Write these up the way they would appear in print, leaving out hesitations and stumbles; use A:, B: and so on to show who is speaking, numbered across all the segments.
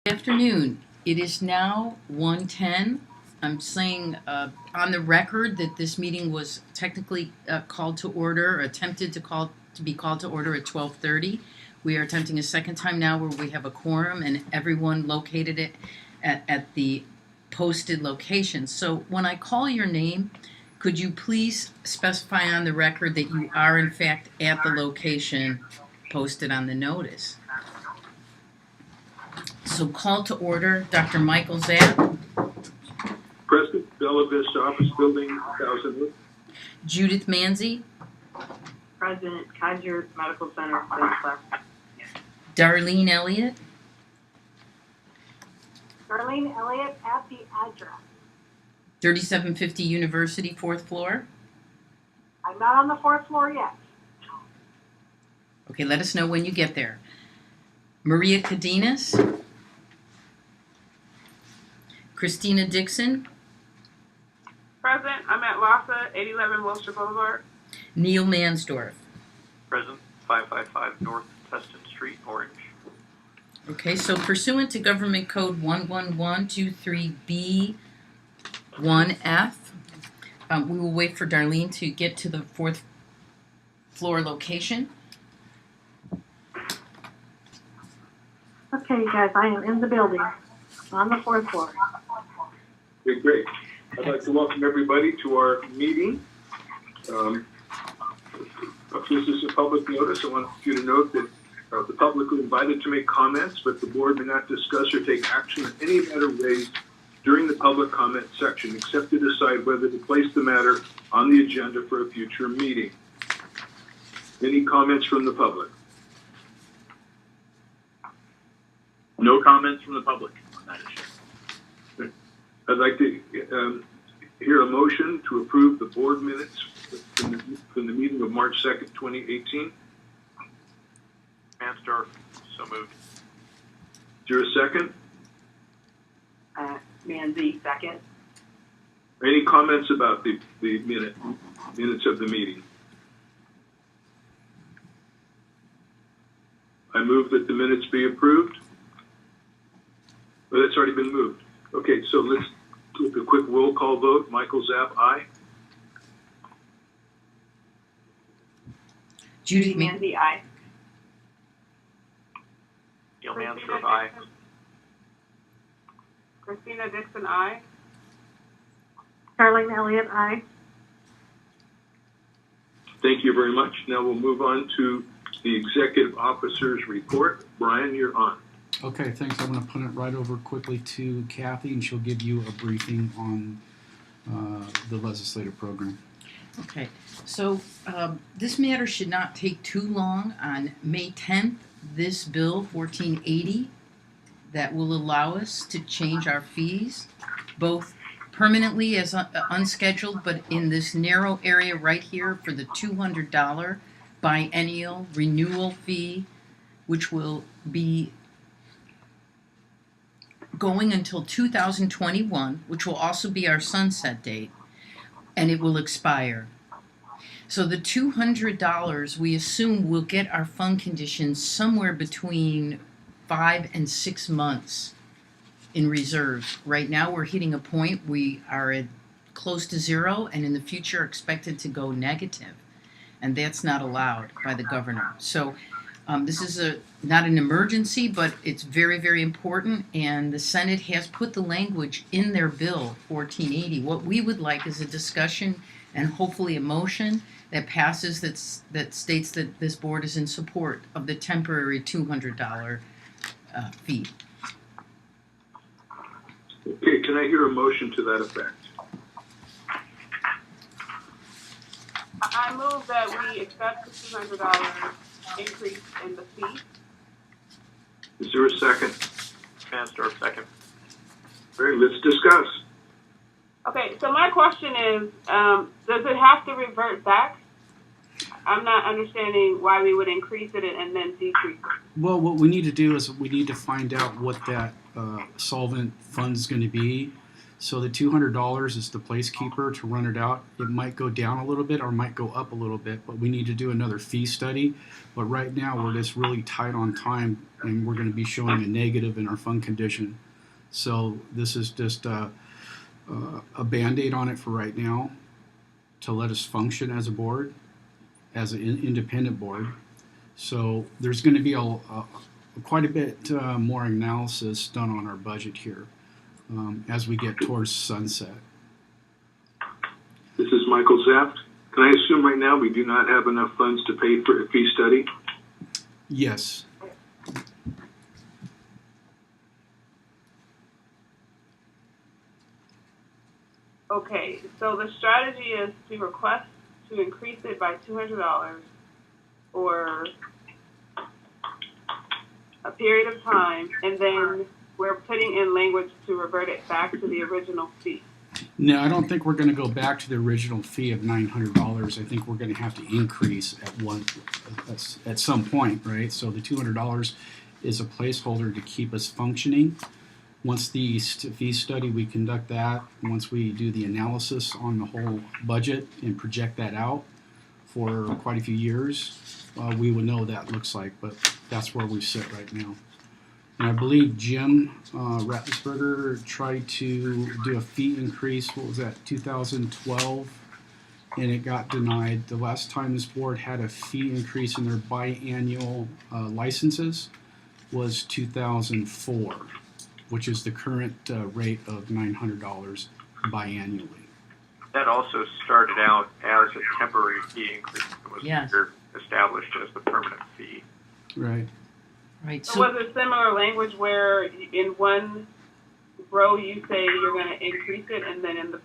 A: Afternoon. It is now 1:10. I'm saying on the record that this meeting was technically called to order, or attempted to be called to order at 12:30. We are attempting a second time now where we have a quorum and everyone located it at the posted location. So when I call your name, could you please specify on the record that you are in fact at the location posted on the notice? So call to order, Dr. Michael Zapp.
B: Present, Bella Vista Office Building, 1000.
A: Judith Manzi.
C: President, Kaiser Medical Center, Sinclair.
A: Darlene Elliott.
D: Darlene Elliott at the address.
A: 3750 University, 4th floor.
D: I'm not on the 4th floor yet.
A: Okay, let us know when you get there. Maria Cadenas. Christina Dixon.
E: Present. I'm at LASA, 811 Wilshire Boulevard.
A: Neil Mansdorf.
F: Present, 555 North Tustin Street, Orange.
A: Okay, so pursuant to Government Code 11123B1F, we will wait for Darlene to get to the 4th floor location.
D: Okay, you guys, I am in the building on the 4th floor.
B: Okay, great. I'd like to welcome everybody to our meeting. This is a public notice. I want you to note that the public is invited to make comments, but the board may not discuss or take action on any matter raised during the public comment section, except to decide whether to place the matter on the agenda for a future meeting. Any comments from the public?
F: No comments from the public on that issue.
B: I'd like to hear a motion to approve the board minutes from the meeting of March 2nd, 2018.
F: Mansdorf, so moved.
B: Is there a second?
C: Manzi, second.
B: Any comments about the minutes of the meeting? I move that the minutes be approved. Well, that's already been moved. Okay, so let's do a quick roll call vote. Michael Zapp, aye.
A: Judith
C: Manzi, aye.
F: Neil Mansdorf, aye.
E: Christina Dixon, aye.
D: Darlene Elliott, aye.
B: Thank you very much. Now we'll move on to the executive officer's report. Brian, you're on.
G: Okay, thanks. I'm going to put it right over quickly to Kathy, and she'll give you a briefing on the legislative program.
A: Okay, so this matter should not take too long. On May 10th, this bill 1480 that will allow us to change our fees, both permanently as unscheduled, but in this narrow area right here for the $200 biennial renewal fee, which will be going until 2021, which will also be our sunset date, and it will expire. So the $200, we assume, will get our fund conditions somewhere between 5 and 6 months in reserve. Right now we're hitting a point we are at close to zero, and in the future expected to go negative, and that's not allowed by the governor. So this is not an emergency, but it's very, very important, and the Senate has put the language in their bill 1480. What we would like is a discussion and hopefully a motion that passes that states that this board is in support of the temporary $200 fee.
B: Okay, can I hear a motion to that effect?
E: I move that we accept the $200 increase in the fee.
B: Is there a second?
F: Mansdorf, second.
B: All right, let's discuss.
E: Okay, so my question is, does it have to revert back? I'm not understanding why we would increase it and then decrease it.
G: Well, what we need to do is we need to find out what that solvent fund is going to be. So the $200 is the placekeeper to run it out. It might go down a little bit or might go up a little bit, but we need to do another fee study. But right now we're just really tight on time, and we're going to be showing a negative in our fund condition. So this is just a Band-Aid on it for right now to let us function as a board, as an independent board. So there's going to be quite a bit more analysis done on our budget here as we get towards sunset.
B: This is Michael Zaft. Can I assume right now we do not have enough funds to pay for a fee study?
G: Yes.
E: Okay, so the strategy is to request to increase it by $200 for a period of time, and then we're putting in language to revert it back to the original fee.
G: No, I don't think we're going to go back to the original fee of $900. I think we're going to have to increase at some point, right? So the $200 is a placeholder to keep us functioning. Once the fee study, we conduct that. Once we do the analysis on the whole budget and project that out for quite a few years, we will know what that looks like. But that's where we sit right now. And I believe Jim Rattensberger tried to do a fee increase, what was that, 2012, and it got denied. The last time this board had a fee increase in their biannual licenses was 2004, which is the current rate of $900 biannually.
F: That also started out as a temporary fee increase. It was
A: Yes.
F: later established as the permanent fee.
G: Right.
A: Right.
E: So was it similar language where in one row you say you're going to increase it, and then in the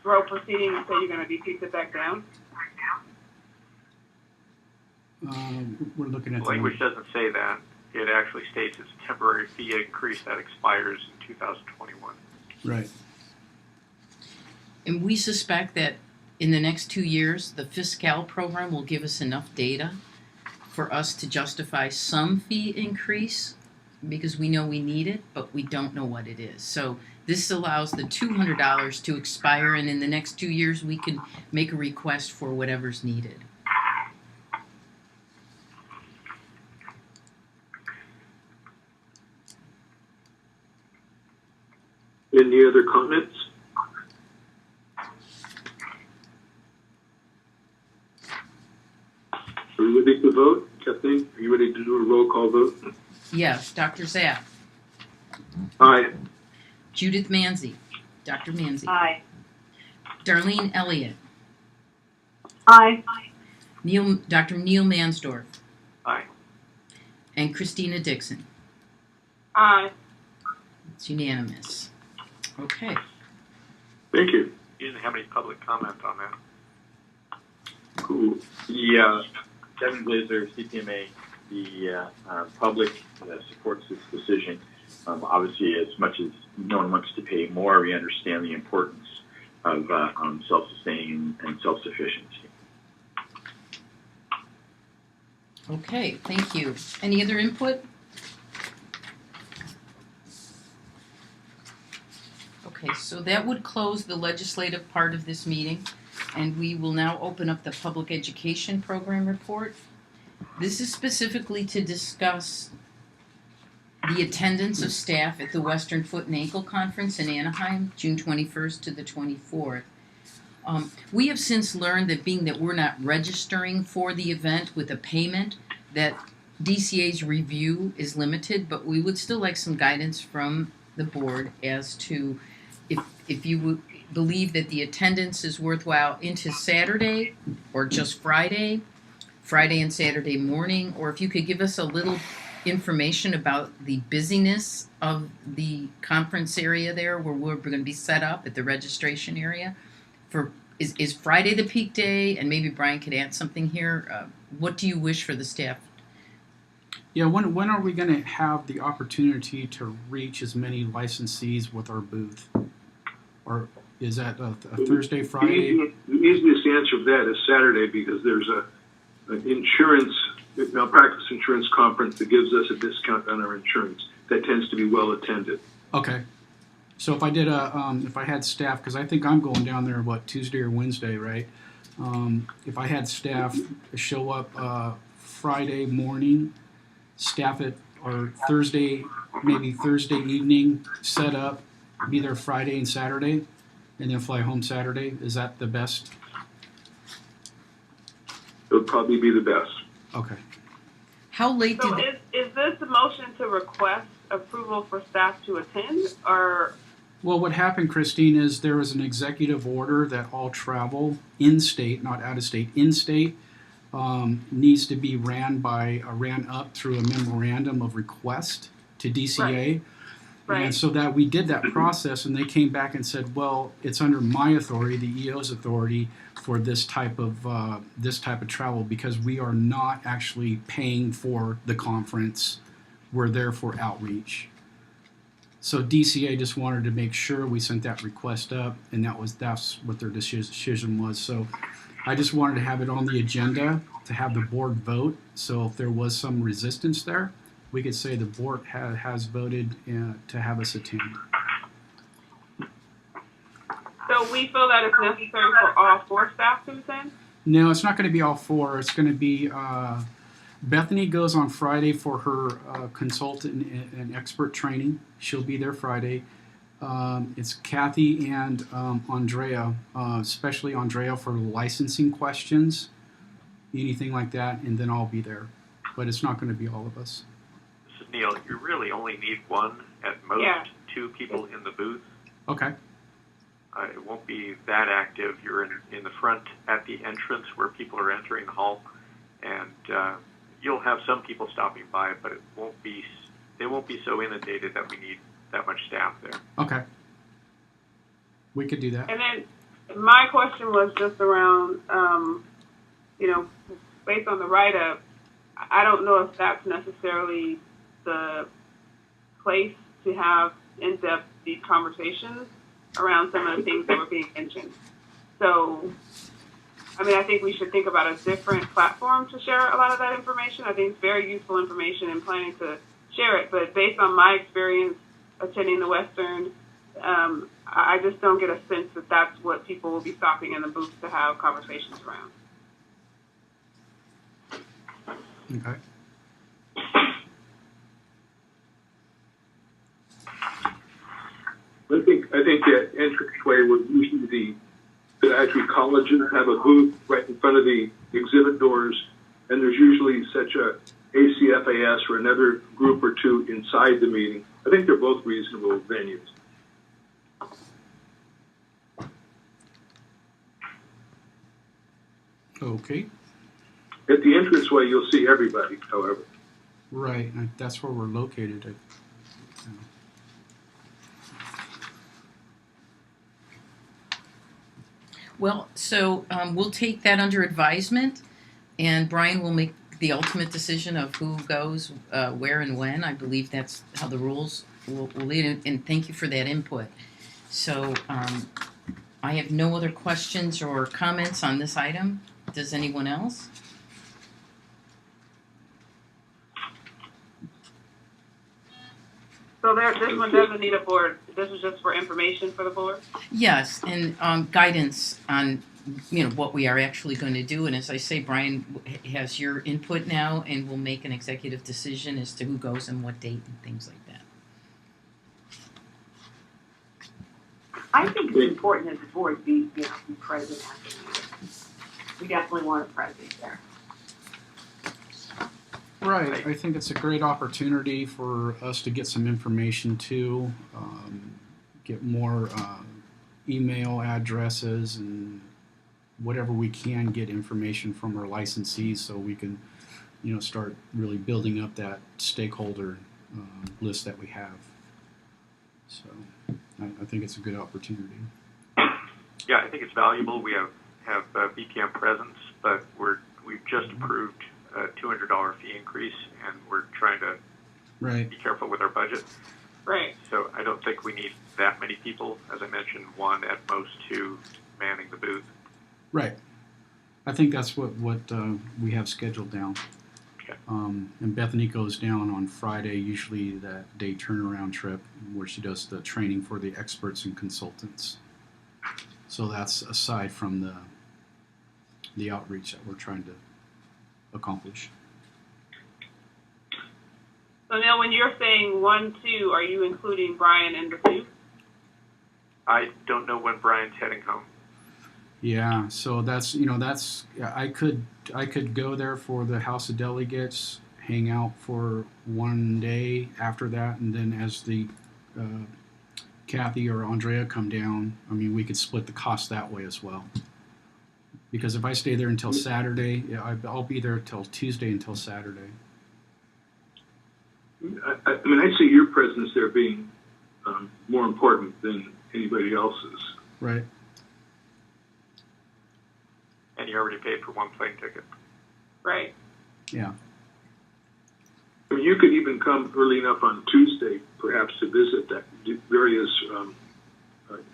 E: row preceding you say you're going to decrease it back down?
G: We're looking at
F: The language doesn't say that. It actually states it's a temporary fee increase that expires in 2021.
G: Right.
A: And we suspect that in the next 2 years, the Fiscal program will give us enough data for us to justify some fee increase, because we know we need it, but we don't know what it is. So this allows the $200 to expire, and in the next 2 years, we can make a request for whatever's needed.
B: Any other comments? Are we ready to vote? Kathleen, are you ready to do a roll call vote?
A: Yes, Dr. Zapp,
B: Aye.
A: Judith Manzi, Dr. Manzi,
C: Aye.
A: Darlene Elliott,
D: Aye.
A: Dr. Neil Mansdorf,
F: Aye.
A: and Christina Dixon.
E: Aye.
A: It's unanimous. Okay.
B: Thank you.
F: You didn't have any public comment on that.
B: Cool.
H: Yeah, Kevin Glazer, CPMA, the public supports this decision. Obviously, as much as no one wants to pay more, we understand the importance of self-sustaining and self-sufficiency.
A: Okay, thank you. Any other input? Okay, so that would close the legislative part of this meeting, and we will now open up the public education program report. This is specifically to discuss the attendance of staff at the Western Foot and Ankle Conference in Anaheim, June 21st to the 24th. We have since learned that being that we're not registering for the event with a payment, that DCA's review is limited, but we would still like some guidance from the board as to if you would believe that the attendance is worthwhile into Saturday or just Friday and Saturday morning, or if you could give us a little information about the busyness of the conference area there where we're going to be set up at the registration area. Is Friday the peak day? And maybe Brian could add something here. What do you wish for the staff?
G: Yeah, when are we going to have the opportunity to reach as many licensees with our booth? Or is that a Thursday, Friday?
B: The easiest answer for that is Saturday, because there's an insurance, malpractice insurance conference that gives us a discount on our insurance. That tends to be well attended.
G: Okay. So if I did if I had staff, because I think I'm going down there, Tuesday or Wednesday, right? If I had staff show up Friday morning, staff it, or Thursday, maybe Thursday evening, set up, be there Friday and Saturday, and then fly home Saturday, is that the best?
B: It would probably be the best.
G: Okay.
A: How late
E: So
A: did
E: is this a motion to request approval for staff to attend, or?
G: Well, what happened, Christine, is there was an executive order that all travel in state, not out of state, in state, needs to be ran up through a memorandum of request to DCA.
E: Right.
G: And so that we did that process, and they came back and said, well, it's under my authority, the EO's authority, for this type of travel, because we are not actually paying for the conference. We're there for outreach. So DCA just wanted to make sure we sent that request up, and that's what their decision was. So I just wanted to have it on the agenda to have the board vote. So if there was some resistance there, we could say the board has voted to have us attend.
E: So we feel that it's necessary for all 4 staff to attend?
G: No, it's not going to be all 4. It's going to be Bethany goes on Friday for her consultant and expert training. She'll be there Friday. It's Kathy and Andrea, especially Andrea for licensing questions, anything like that, and then I'll be there. But it's not going to be all of us.
F: So Neil, you really only need 1 at most,
E: Yeah.
F: 2 people in the booth.
G: Okay.
F: It won't be that active. You're in the front at the entrance where people are entering the hall, and you'll have some people stopping by, but they won't be so inundated that we need that much staff there.
G: Okay. We could do that.
E: And then my question was just around, based on the write-up, I don't know if that's necessarily the place to have in-depth deep conversations around some of the things that were being mentioned. So, I think we should think about a different platform to share a lot of that information. I think it's very useful information and planning to share it. But based on my experience attending the Western, I just don't get a sense that that's what people will be stopping in the booth to have conversations around.
G: Okay.
B: I think the entranceway would usually be that actually colleges have a booth right in front of the exhibit doors, and there's usually such a ACFAS or another group or 2 inside the meeting. I think they're both reasonable venues.
G: Okay.
B: At the entranceway, you'll see everybody, however.
G: Right. That's where we're located.
A: Well, so we'll take that under advisement, and Brian will make the ultimate decision of who goes where and when. I believe that's how the rules will lead, and thank you for that input. So I have no other questions or comments on this item. Does anyone else?
E: So this one doesn't need a board. This is just for information for the board?
A: Yes, and guidance on what we are actually going to do. And as I say, Brian has your input now, and we'll make an executive decision as to who goes and what date and things like that.
D: I think it's important that the board be present at the meeting. We definitely want a presence there.
G: Right. I think it's a great opportunity for us to get some information too, get more email addresses and whatever we can get information from our licensees, so we can, start really building up that stakeholder list that we have. So I think it's a good opportunity.
F: Yeah, I think it's valuable. We have BPM presence, but we've just approved a $200 fee increase, and we're trying to be careful with our budget.
E: Right.
F: So I don't think we need that many people. As I mentioned, 1 at most 2 manning the booth.
G: Right. I think that's what we have scheduled down.
F: Okay.
G: And Bethany goes down on Friday, usually that day turnaround trip where she does the training for the experts and consultants. So that's aside from the outreach that we're trying to accomplish.
E: So Neil, when you're saying 1, 2, are you including Brian in the 2?
F: I don't know when Brian's heading home.
G: Yeah, so that's I could go there for the House of Delegates, hang out for one day after that, and then as the Kathy or Andrea come down, I mean, we could split the cost that way as well. Because if I stay there until Saturday, I'll be there till Tuesday until Saturday.
B: I mean, I see your presence there being more important than anybody else's.
G: Right.
F: And you already paid for one plane ticket.
E: Right.
G: Yeah.
B: I mean, you could even come early enough on Tuesday, perhaps, to visit that various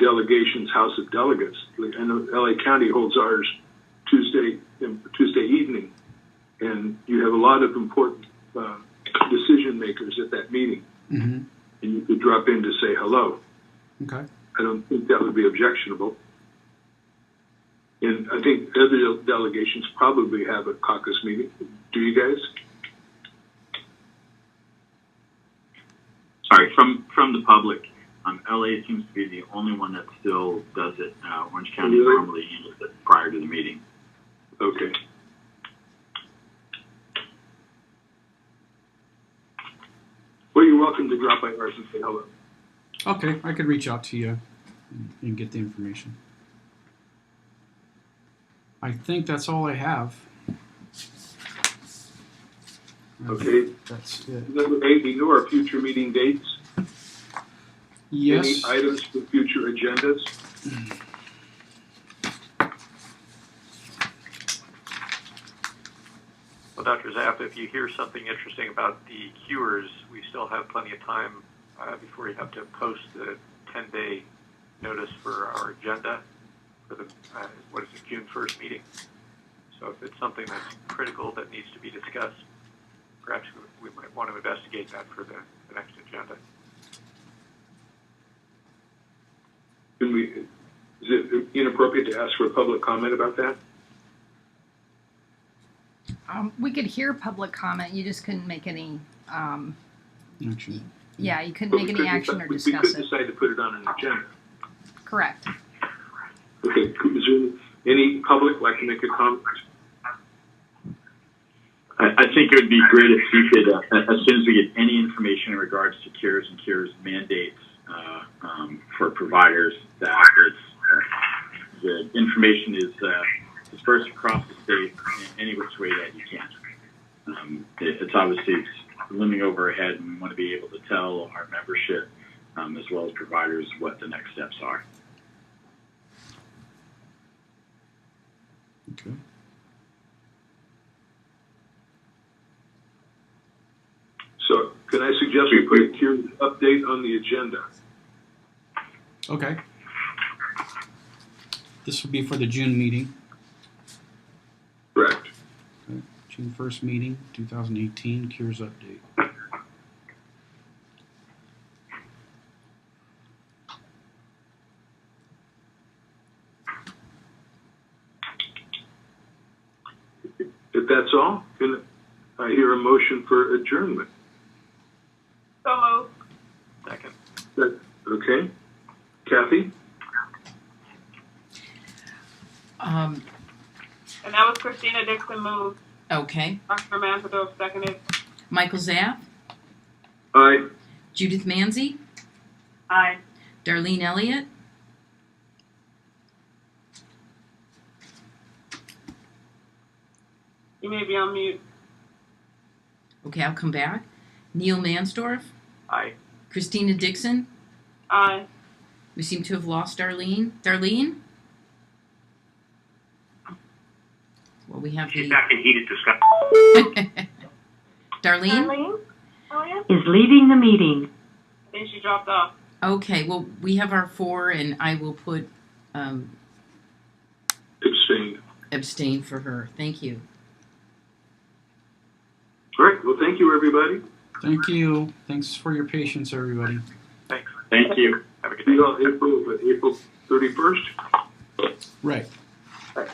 B: delegations, House of Delegates. I know LA County holds ours Tuesday evening, and you have a lot of important decision makers at that meeting,
G: Mm-hmm.
B: and you could drop in to say hello.
G: Okay.
B: I don't think that would be objectionable. And I think other delegations probably have a caucus meeting. Do you guys?
H: Sorry, from the public, LA seems to be the only one that still does it. Orange County
B: Really?
H: normally handles it prior to the meeting.
B: Okay. Well, you're welcome to drop by ours and say hello.
G: Okay, I could reach out to you and get the information. I think that's all I have.
B: Okay.
G: That's it.
B: Number 8, we know our future meeting dates.
G: Yes.
B: Any items for future agendas?
F: Well, Dr. Zapp, if you hear something interesting about the cures, we still have plenty of time before you have to post the 10-day notice for our agenda for the, June 1st meeting. So if it's something that's critical that needs to be discussed, perhaps we might want to investigate that for the next agenda.
B: Is it inappropriate to ask for a public comment about that?
I: We could hear public comment. You just couldn't make any.
G: Actually,
I: Yeah, you couldn't
B: But
I: make
B: we
I: any
B: could
I: action or
B: we
I: discuss
B: could
I: it.
B: decide to put it on an agenda.
I: Correct.
B: Okay. Is there any public like to make a comment?
H: I think it would be great if you could, as soon as we get any information in regards to cures and cures mandates for providers, that the information is dispersed across the state in any which way that you can. It's obviously looming over our head, and we want to be able to tell our membership as well as providers what the next steps are.
G: okay.
B: So can I suggest we put a curious update on the agenda?
G: Okay. This will be for the June meeting.
B: Correct.
G: Okay. June 1st meeting, 2018, Cures Update.
B: If that's all, can I hear a motion for adjournment?
E: So moved.
F: Second.
B: Okay. Kathy?
A: Um,
E: And that was Christina Dixon moved.
A: okay.
E: Dr. Manzadov seconded.
A: Michael Zapp,
B: Aye.
A: Judith Manzi,
D: Aye.
A: Darlene Elliott,
E: You may be on mute.
A: okay, I'll come back. Neil Mansdorf,
F: Aye.
A: Christina Dixon.
E: Aye.
A: We seem to have lost Darlene. Darlene? Well, we have
H: She's
A: the...
H: back in heated discussion.
A: Darlene?
C: Is leaving the meeting.
E: I think she dropped off.
A: Okay, well, we have our 4, and I will put
B: Abstained.
A: abstain for her. Thank you.
B: All
G: Thank you. Thanks for your patience, everybody.
F: Thanks.
H: Thank you.
F: Have a good
B: See
F: day.
B: you on April 31st.
G: Right.
D: Right.